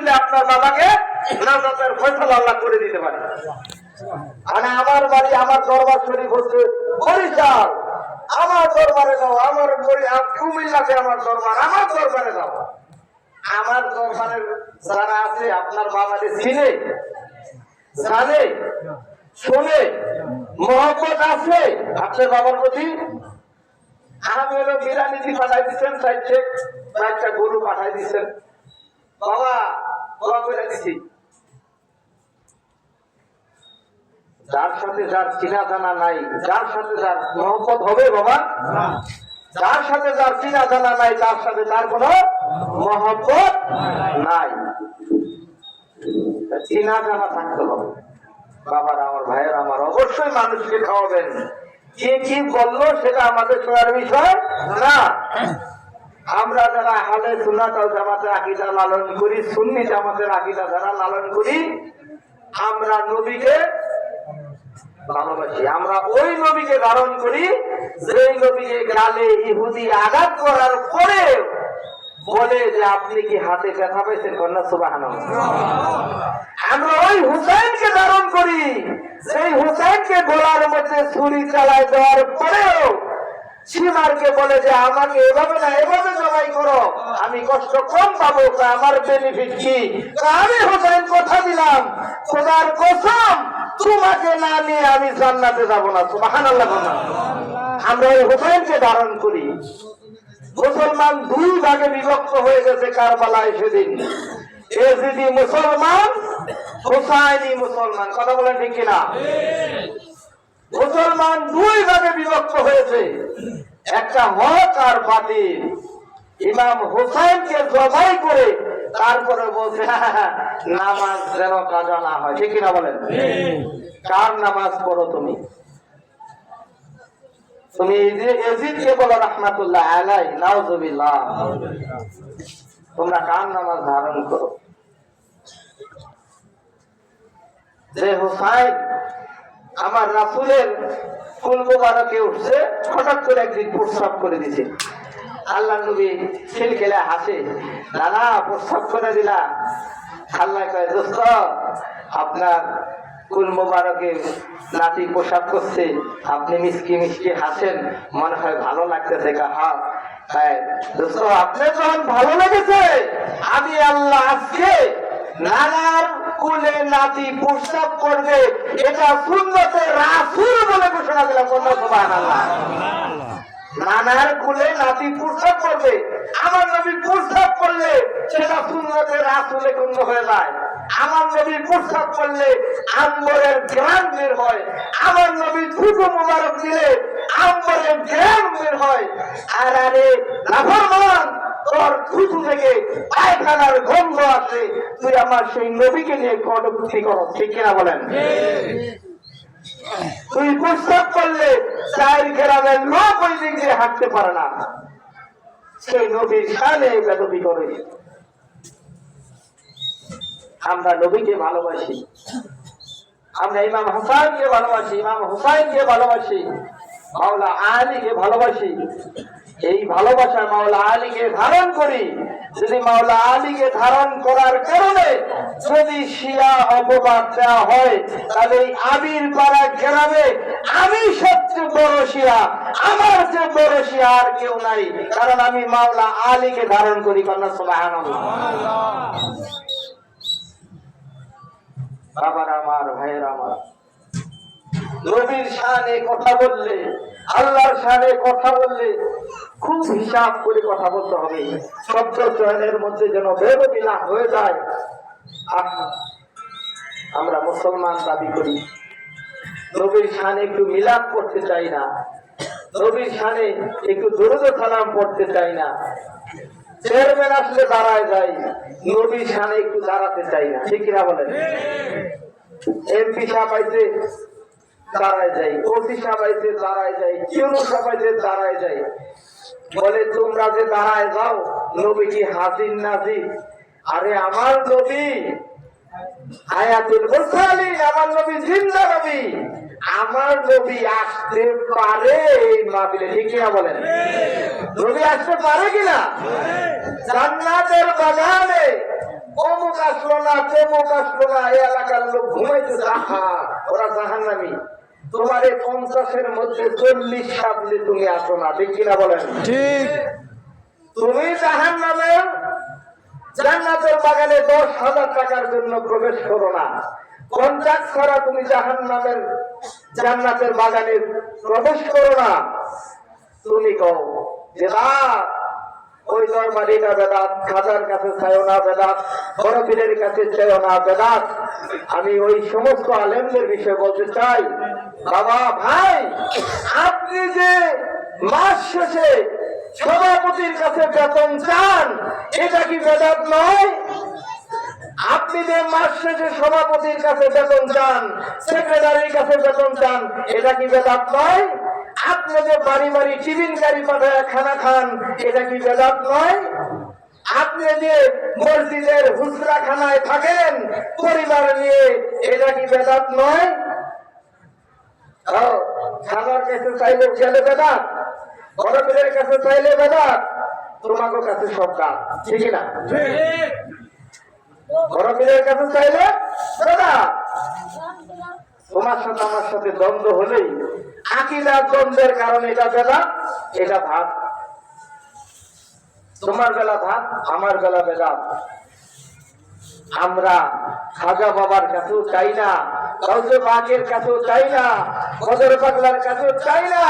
দিলে আপনার বাবাকে নাজাতের ফয়সালা আল্লাহ করে দিতে পারে। মানে আমার বাড়ি, আমার দরবার শরীফ হচ্ছে বরিশাল, আমার দরবারে যাও। আমার কুমিল্লাতে আমার দরবার, আমার দরবারে যাও। আমার দরবারের যারা আছে আপনার বাবাকে চিনে, জানে, শোনে, মহব্বত আছে আপনার বাবার প্রতি। আমি হলো বিরানি পাঠাই দিচ্ছেন, চারটা গরু পাঠাই দিচ্ছেন, বাবা বাবা বলে দিচ্ছি। যার সাথে যার চিনা জানা নাই, যার সাথে যার মহব্বত হবে বাবা, যার সাথে যার চিনা জানা নাই, তার সাথে তার কোনো মহব্বত নাই। চিনা জানা থাকতে হবে। বাবার আমার, ভাইয়ের আমার, অবশ্যই মানুষকে খাওয়াবেন। কে কি বললো সেটা আমাদের শোনার বিষয় না। আমরা যারা আহলে সুন্নাত ওয়াল জামাতের আকীদা লালন করি, সুন্নি জামাতের আকীদা যারা লালন করি, আমরা নবীকে ভালোবাসি। আমরা ওই নবীকে ধারণ করি যে নবীকে গালে ইহুদি আঘাত করার পরে বলে যে আপনি কি হাতে ব্যথা পেয়েছেন? কন্যা সুবহানাল্লাহ। আমরা ওই হুসাইনকে ধারণ করি সেই হুসাইনকে গলার মধ্যে ছুরি চালায় দেওয়ার পরেও সীমারকে বলে যে আমাকে এভাবে না এভাবে জবাই করো, আমি কষ্ট কম পাবো, আমার বেনিফিট কি? আমি হুসাইন কথা দিলাম খোদার কসম তোমাকে না নিয়ে আমি জান্নাতে যাব না। সুবহানাল্লাহ। আমরা ওই হুসাইনকে ধারণ করি। মুসলমান দুই ভাগে বিভক্ত হয়ে গেছে কারবালায় সেদিন। এজিদি মুসলমান, হুসাইনি মুসলমান। কথা বলেন ঠিক কিনা? মুসলমান দুই ভাগে বিভক্ত হয়েছে, একটা হক আর বাতিল। ইমাম হুসাইনকে জবাই করে তারপরে বলছে নামাজ যেন কাজা না হয়। ঠিক কিনা বলেন? কার নামাজ পড়ো তুমি? তুমি এজিদকে বলো রাহমাতুল্লাহ আলাইহি, নাউযুবিল্লাহ। তোমরা কার নামাজ ধারণ করো? যে হুসাইন আমার রাসূলের কুল মুবারকে উঠছে, হঠাৎ করে একদিন প্রস্রাব করে দিছে। আল্লাহ নবী খিলখিলা হাসে, নানা প্রস্রাব করে দিলা? আল্লাহ কয় দোস্ত আপনার কুল মুবারকে নাতি পোশাক করছে, আপনি মিষ্টি মিষ্টি হাসেন, মনে হয় ভালো লাগতেছে। হ্যাঁ দোস্ত, আপনার যখন ভালো লেগেছে, আমি আল্লাহ আজকে নানার কুলে নাতি প্রস্রাব করবে এটা সুন্নতে রাসূল বলে ঘোষণা দিলাম। সুবহানাল্লাহ। নানার কুলে নাতি প্রস্রাব করবে, আমার নবী প্রস্রাব করলে সেটা সুন্নতে রাসূলে গণ্য হয়ে যায়। আমার নবী প্রস্রাব করলে আম্বরের ঘ্রাণ বের হয়, আমার নবী থুতু মুবারক দিলে আম্বরের ঘ্রাণ বের হয়। আর আরে নাফরমান, তোর থুতু থেকে পায়খানার গন্ধ আছে, তুই আমার সেই নবীকে নিয়ে কটূক্তি করো। ঠিক কিনা বলেন? তুই প্রস্তাব করলে চার গ্রামের লোক ওই দিক দিয়ে হাঁটতে পারে না, সেই নবীর শানে বেদবি করে। আমরা নবীকে ভালোবাসি, আমরা ইমাম হাসানকে ভালোবাসি, ইমাম হুসাইনকে ভালোবাসি, মাওলা আলীকে ভালোবাসি। এই ভালোবাসা মাওলা আলীকে ধারণ করি। যদি মাওলা আলীকে ধারণ করার কারণে যদি শিয়া অপবাদ দেওয়া হয়, তাহলে এই আবির পাড়া গ্রামে আমি সবচেয়ে বড় শিয়া, আমার চেয়ে বড় শিয়া আর কেউ নাই, কারণ আমি মাওলা আলীকে ধারণ করি। কন্যা সুবহানাল্লাহ। বাবার আমার, ভাইয়ের আমার, নবীর শানে কথা বললে, আল্লাহর শানে কথা বললে খুব হিসাব করে কথা বলতে হবে। শব্দ চয়নের মধ্যে যেন বেরোবি না হয়ে যায়। আমরা মুসলমান দাবি করি, নবীর শানে একটু মিলাদ করতে চাই না, নবীর শানে একটু দরুদ সালাম পড়তে চাই না। চেয়ারম্যান আসলে দাঁড়ায় যাই, নবীর শানে একটু দাঁড়াতে চাই না। ঠিক কিনা বলেন? এমপি সাহেব আইছে দাঁড়ায় যাই, ওসি সাহেব আইছে দাঁড়ায় যাই, কেউ সবাইতে দাঁড়ায় যাই। বলে তোমরা যে দাঁড়ায় যাও, নবী কি হাজির নাজির? আরে আমার নবী হায়াতুল মুরসালিন, আমার নবী জিন্দা নবী, আমার নবী আসতে পারে এই মাহফিলে। ঠিক কিনা বলেন? নবী আসতে পারে কিনা? জান্নাতের বাগানে অমুক আসলো না, তেমুক আসলো না, এই এলাকার লোক ঘুমাইতে যাহা, ওরা জাহান্নামী। তোমার এই 50-এর মধ্যে 40 সামনে তুমি আসো না, ঠিক কিনা বলেন? ঠিক। তুমি জাহান্নামের জান্নাতের বাগানে 10,000 টাকার জন্য প্রবেশ করো না। কন্ট্রাক্ট ছাড়া তুমি জাহান্নামের জান্নাতের বাগানে প্রবেশ করো না। তুমি কও যে রাত ওই দরবারিটা বেদাত, খাজার কাছে চাইও না বেদাত, বড় পীরের কাছে চাইও না বেদাত। আমি ওই সমস্ত আলেমদের বিষয়ে বলতে চাই, বাবা ভাই, আপনি যে মাস শেষে সভাপতির কাছে বেতন চান, এটা কি বেদাত নয়? আপনি যে মাস শেষে সভাপতির কাছে বেতন চান, সেক্রেটারির কাছে বেতন চান, এটা কি বেদাত নয়? আপনি যে বাড়ি বাড়ি টিফিন গাড়ি পাঠায় খানা খান, এটা কি বেদাত নয়? আপনি যে মসজিদের হুজরাখানায় থাকেন পরিবার নিয়ে, এটা কি বেদাত নয়? খানার কাছে চাইলে গেলে বেদাত, বড় পীরের কাছে চাইলে বেদাত, তোমাকে কাছে সব কাজ, ঠিক না? বড় পীরের কাছে চাইলে বেদাত। তোমার সাথে আমার সাথে দ্বন্দ্ব হলেই আকীদা দ্বন্দ্বের কারণে এটা বেদাত, এটা ভাত। তোমার বেলা ভাত, আমার বেলা বেদাত। আমরা খাজা বাবার কাছেও চাই না, গাউসে পাকের কাছেও চাই না, কদর পাগলার কাছেও চাই না।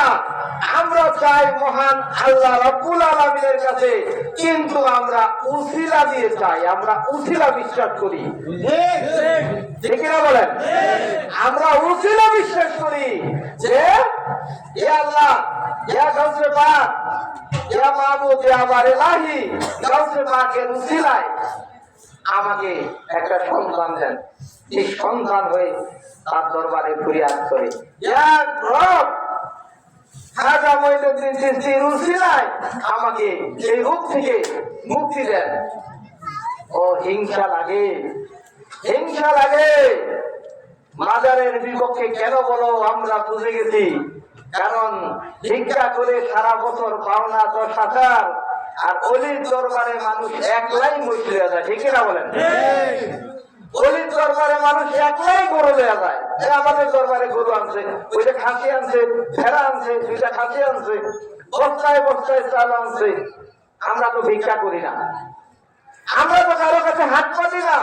আমরা চাই মহান আল্লাহ রাব্বুল আলামিনের কাছে, কিন্তু আমরা উসিলা দিয়ে চাই, আমরা উসিলা বিশ্বাস করি, ঠিক না বলেন? আমরা উসিলা বিশ্বাস করি যে ইয়া আল্লাহ, ইয়া গাউসে পাক, ইয়া মাবুদ, ইয়া আমার ইলাহি, গাউসে পাকের উসিলায় আমাকে একটা সন্তান দেন। এই সন্তান হয়ে তার দরবারে ফরিয়াদ করে, ইয়া রব, খাজা মঈনুদ্দিন চিশতির উসিলায় আমাকে এই রূপ থেকে মুক্তি দেন। ও হিংসা লাগে, হিংসা লাগে। মাজারের বিপক্ষে কেন বলো? আমরা বুঝে গেছি, কারণ ভিক্ষা করে সারা বছর পাওনা 10,000, আর অলির দরবারে মানুষ একলাই মুশরিক হয়ে যায়, ঠিক না বলেন? অলির দরবারে মানুষ একলাই গরু দেওয়া যায়। আমাদের দরবারে গরু আনছে, ওইটা খাসি আনছে, ভেড়া আনছে, দুইটা খাসি আনছে, বস্তায় বস্তায় চাল আনছে। আমরা তো ভিক্ষা করি না, আমরা তো কারো কাছে হাত পাতি না।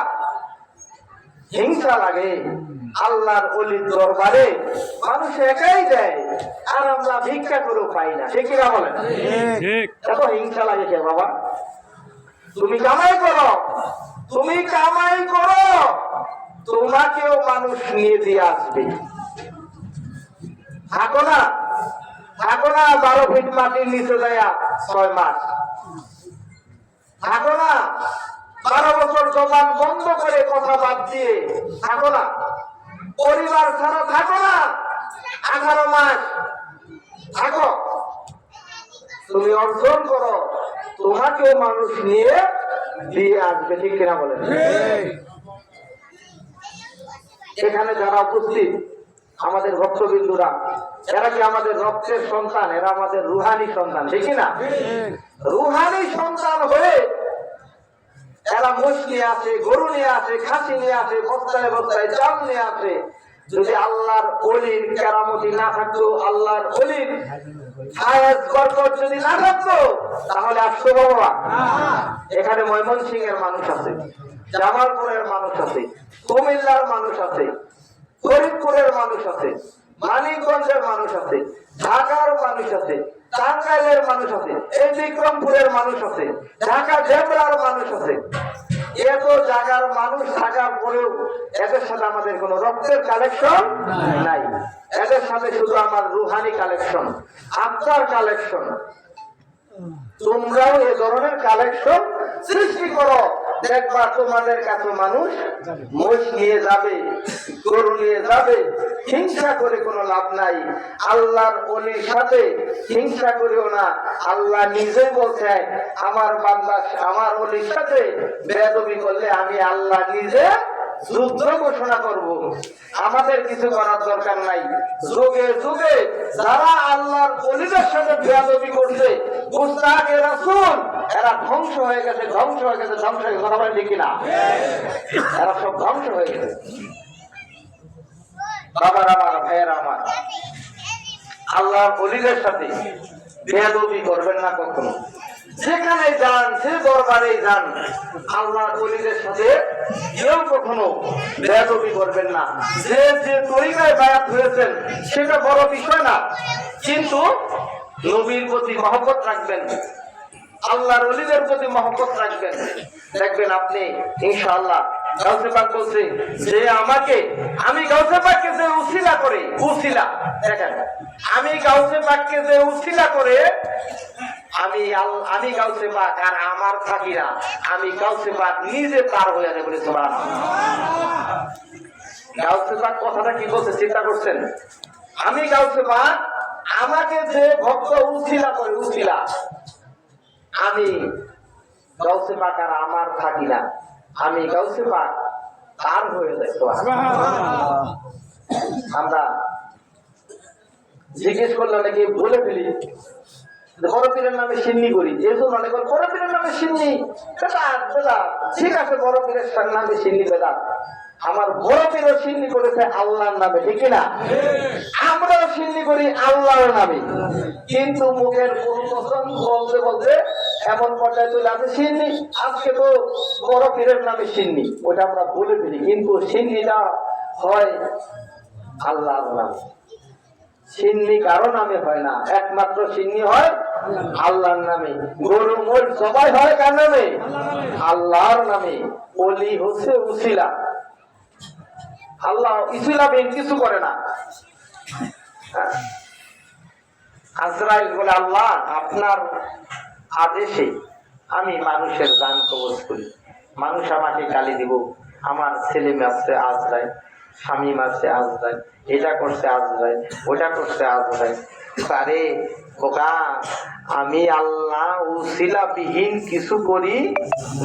হিংসা লাগে। আল্লাহর অলির দরবারে মানুষ একাই দেয়, আর আমরা ভিক্ষা করেও পাই না, ঠিক না বলেন? এত হিংসা লাগে কে বাবা? তুমি কামাই করো, তুমি কামাই করো, তোমাকেও মানুষ নিয়ে দিয়ে আসবে। থাকো না, থাকো না 12 ফিট মাটির নিচে দেয়া 6 মাস, থাকো না 12 বছর জবান বন্ধ করে কথা বাদ দিয়ে, থাকো না পরিবার ছাড়া, থাকো না 18 মাস, থাকো। তুমি অর্জন করো, তোমাকেও মানুষ নিয়ে দিয়ে আসবে, ঠিক কিনা বলেন? এখানে যারা উপস্থিত আমাদের ভক্তবিন্দুরা, এরা কি আমাদের রক্তের সন্তান? এরা আমাদের রুহানি সন্তান, ঠিক না? রুহানি সন্তান হয়ে এরা মোষ নিয়ে আসে, গরু নিয়ে আসে, খাসি নিয়ে আসে, বস্তায় বস্তায় চাল নিয়ে আসে। যদি আল্লাহর অলির কেরামতি না থাকতো, আল্লাহর অলির হায়াত বরকত যদি না থাকতো, তাহলে আসতো বাবা? এখানে ময়মনসিংহের মানুষ আছে, জামালপুরের মানুষ আছে, কুমিল্লার মানুষ আছে, ফরিদপুরের মানুষ আছে, মানিকগঞ্জের মানুষ আছে, ঢাকার মানুষ আছে, টাঙ্গাইলের মানুষ আছে, এই বিক্রমপুরের মানুষ আছে, ঢাকা জেবরার মানুষ আছে। এত জায়গার মানুষ থাকার পরেও এদের সাথে আমাদের কোন রক্তের কালেকশন নাই। এদের সাথে শুধু আমার রুহানি কালেকশন, আত্মার কালেকশন। তোমরাও এ ধরনের কালেকশন সৃষ্টি করো, দেখবা তোমাদের কাছে মানুষ মোষ নিয়ে যাবে, গরু নিয়ে যাবে। হিংসা করে কোনো লাভ নাই। আল্লাহর ওলির সাথে হিংসা করিও না। আল্লাহ নিজে বলছে, আমার বান্দা আমার ওলির সাথে বেয়াদবি করলে আমি আল্লাহ নিজে যুদ্ধ ঘোষণা করব। আমাদের কিছু করার দরকার নাই। যুগে যুগে যারা আল্লাহর ওলিদের সাথে বেয়াদবি করছে, মুস্তাকে রাসূল এরা ধ্বংস হয়ে গেছে, ধ্বংস হয়ে গেছে, ধ্বংস হয়ে গেছে, কথা বলেন ঠিক কিনা? এরা সব ধ্বংস হয়ে গেছে। বাবার আমার, ভাইয়েরা আমার, আল্লাহর ওলিদের সাথে বেয়াদবি করবেন না কখনো। যেখানে যান, যে দরবারে যান, আল্লাহর ওলিদের সাথে কেউ কখনো বেয়াদবি করবেন না। যে যে তরিকায় বায়াত হয়েছেন সেটা বড় বিষয় না, কিন্তু নবীর প্রতি মহব্বত রাখবেন, আল্লাহর ওলিদের প্রতি মহব্বত রাখবেন। দেখবেন আপনি ইনশাআল্লাহ, গাউসে পাক বলছে যে আমাকে, আমি গাউসে পাককে যে উসিলা করে, উসিলা দেখেন, আমি গাউসে পাককে যে উসিলা করে, আমি গাউসে পাক আর আমার থাকি না, আমি গাউসে পাক নিজে তার হয়ে যাবে বলে সুবহানাল্লাহ। গাউসে পাক কথাটা কি বলছে চিন্তা করছেন? আমি গাউসে পাক, আমাকে যে ভক্ত উসিলা করে, উসিলা, আমি গাউসে পাক আর আমার থাকি না, আমি গাউসে পাক তার হয়ে যাই। আমরা জিজ্ঞেস করলে অনেকে বলে ফেলি বড় পীরের নামে সিন্নি করি, এই জন্য অনেক বড় পীরের নামে সিন্নি বেদাত, বেদাত। ঠিক আছে, বড় পীরের নামে সিন্নি বেদাত, আমার বড় পীরও সিন্নি করেছে আল্লাহর নামে, ঠিক না? আমরাও সিন্নি করি আল্লাহর নামে, কিন্তু মুখের বলতে বলতে এমন পর্যায়ে চলে আসে সিন্নি, আজকে তো বড় পীরের নামে সিন্নি, ওটা আমরা বলে ফেলি, কিন্তু সিন্নিটা হয় আল্লাহর নামে। সিন্নি কারো নামে হয় না, একমাত্র সিন্নি হয় আল্লাহর নামে। গরু মোট সবাই হয় কার নামে? আল্লাহর নামে। ওলি হচ্ছে উসিলা, আল্লাহ উসিলা বেন কিছু করে না। আজরাইল বলে আল্লাহ আপনার আদেশে আমি মানুষের জান কবজ করি, মানুষ আমাকে গালি দিব, আমার ছেলে মারছে আজরাইল, স্বামী মারছে আজরাইল, এটা করছে আজরাইল, ওটা করছে আজরাইল। আরে বোকা, আমি আল্লাহ উসিলা বিহীন কিছু করি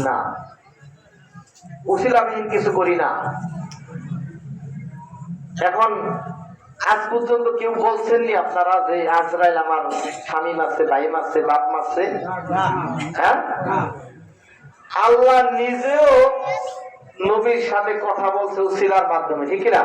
না, উসিলা বিহীন কিছু করি না। এখন আজ পর্যন্ত কেউ বলছেননি আপনারা যে আজরাইল আমার স্বামী মারছে, ভাই মারছে, বাপ মারছে? হ্যাঁ, আল্লাহ নিজেও নবীর সাথে কথা বলছে উসিলার মাধ্যমে, ঠিক না?